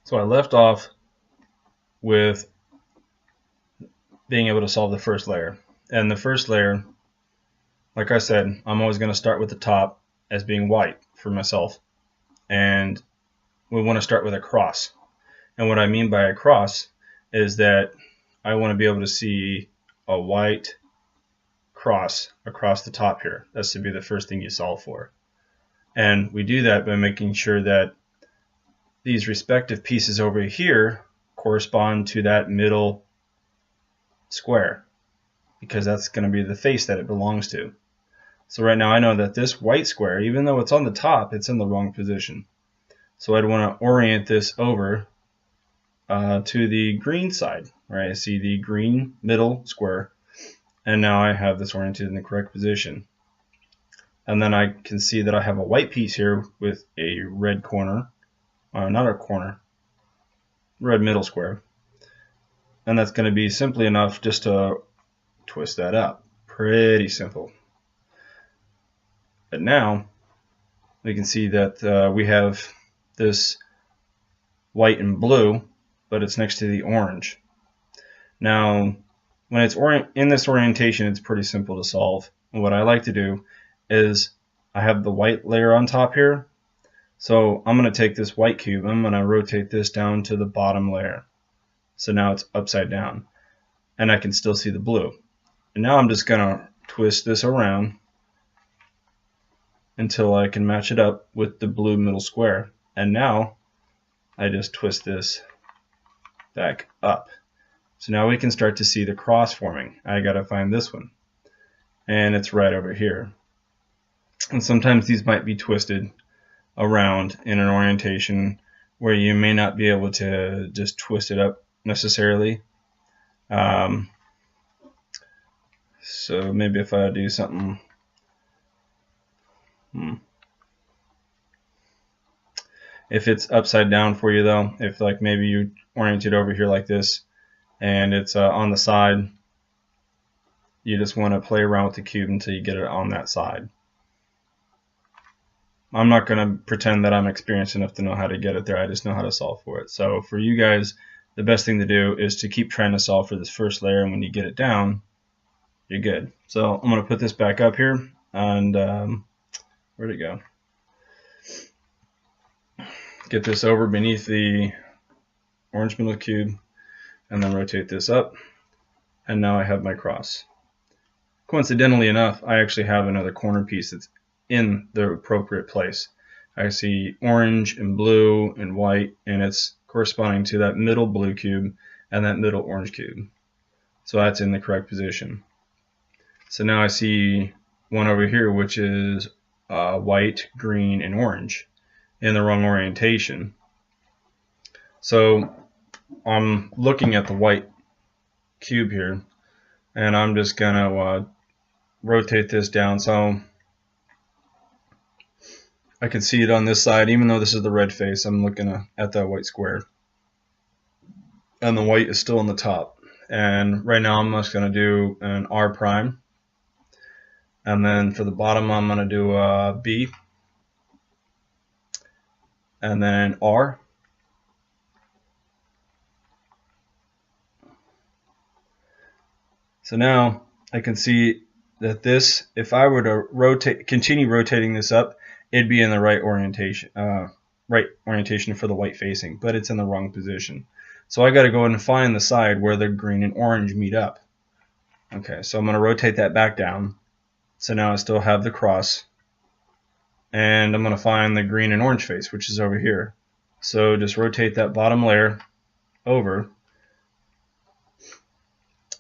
So I left off with being able to solve the first layer. And the first layer, like I said, I'm always going to start with the top as being white for myself. And we want to start with a cross. And what I mean by a cross is that I want to be able to see a white cross across the top here. That's to be the first thing you solve for. And we do that by making sure that these respective pieces over here correspond to that middle square, because that's going to be the face that it belongs to. So right now I know that this white square, even though it's on the top, it's in the wrong position. So I'd want to orient this over to the green side. Right? I see the green middle square, and now I have this oriented in the correct position. And then I can see that I have a white piece here with a red corner, not a corner, red middle square. And that's going to be simply enough just to twist that up. Pretty simple. But now we can see that we have this white and blue, but it's next to the orange. Now, when it's in this orientation, it's pretty simple to solve. And what I like to do is I have the white layer on top here. So I'm going to take this white cube, I'm going to rotate this down to the bottom layer. So now it's upside down. And I can still see the blue. And now I'm just going to twist this around until I can match it up with the blue middle square. And now I just twist this back up. So now we can start to see the cross forming. I got to find this one. And it's right over here. And sometimes these might be twisted around in an orientation where you may not be able to just twist it up necessarily. So maybe if I do something, if it's upside down for you though, if like maybe you orient it over here like this and it's on the side, you just want to play around with the cube until you get it on that side. I'm not going to pretend that I'm experienced enough to know how to get it there. I just know how to solve for it. So for you guys, the best thing to do is to keep trying to solve for this first layer, and when you get it down, you're good. So I'm going to put this back up here, and where'd it go? Get this over beneath the orange middle cube, and then rotate this up, and now I have my cross. Coincidentally enough, I actually have another corner piece that's in the appropriate place. I see orange and blue and white, and it's corresponding to that middle blue cube and that middle orange cube. So that's in the correct position. So now I see one over here which is white, green, and orange in the wrong orientation. So I'm looking at the white cube here, and I'm just gonna rotate this down so I can see it on this side. Even though this is the red face, I'm looking at that white square, and the white is still on the top. And right now I'm just going to do an R prime, and then for the bottom I'm going to do a B, and then R, so now I can see that this, if I were to continue rotating this up, it'd be in the right orientation for the white facing, but it's in the wrong position. So I got to go in and find the side where the green and orange meet up. Okay, so I'm going to rotate that back down. So now I still have the cross, and I'm going to find the green and orange face, which is over here. So just rotate that bottom layer over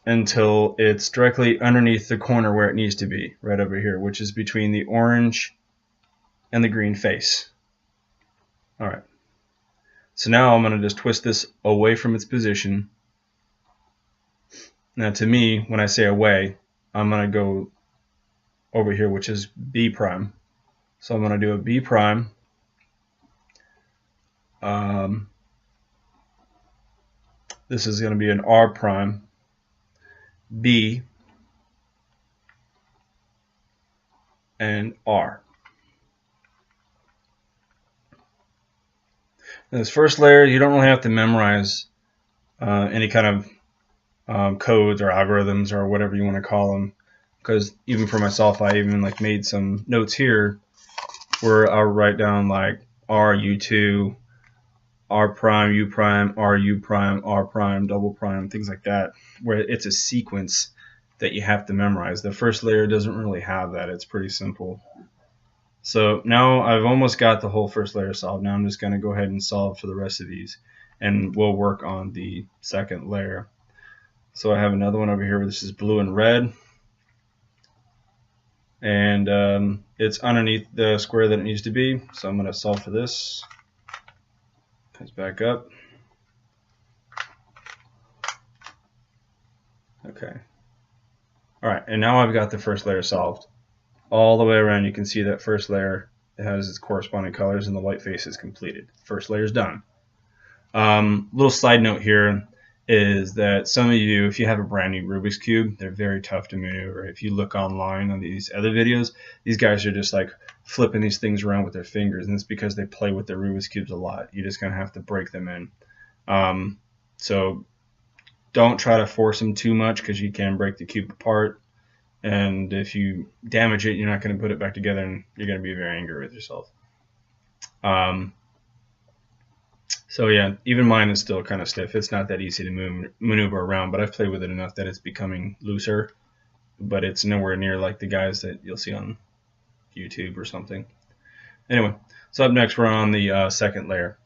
until it's directly underneath the corner where it needs to be, right over here, which is between the orange and the green face. Alright, so now I'm going to just twist this away from its position. Now to me, when I say away, I'm going to go over here, which is B prime. So I'm going to do a B prime. This is going to be an R prime, B, and R. In this first layer, you don't really have to memorize any kind of codes or algorithms or whatever you want to call them, because even for myself, I even like made some notes here where I'll write down like RU2, R prime, U prime, RU prime, R prime, double prime, things like that, where it's a sequence that you have to memorize. The first layer doesn't really have that. It's pretty simple. So now I've almost got the whole first layer solved. Now I'm just going to go ahead and solve for the rest of these, and we'll work on the second layer. So I have another one over here where this is blue and red, and it's underneath the square that it needs to be. So I'm going to solve for this. Comes back up. Okay. All right, and now I've got the first layer solved. All the way around, you can see that first layer has its corresponding colors, and the white face is completed. First layer is done. Little side note here is that some of you, if you have a brand new Rubik's Cube, they're very tough to maneuver. If you look online on these other videos, these guys are just like flipping these things around with their fingers, and it's because they play with their Rubik's Cubes a lot. You're just going to have to break them in. So don't try to force them too much, because you can break the cube apart. And if you damage it, you're not going to put it back together, and you're going to be very angry with yourself. So yeah, even mine is still kind of stiff. It's not that easy to maneuver around, but I've played with it enough that it's becoming looser. But it's nowhere near like the guys that you'll see on YouTube or something. Anyway, so up next we're on the second layer.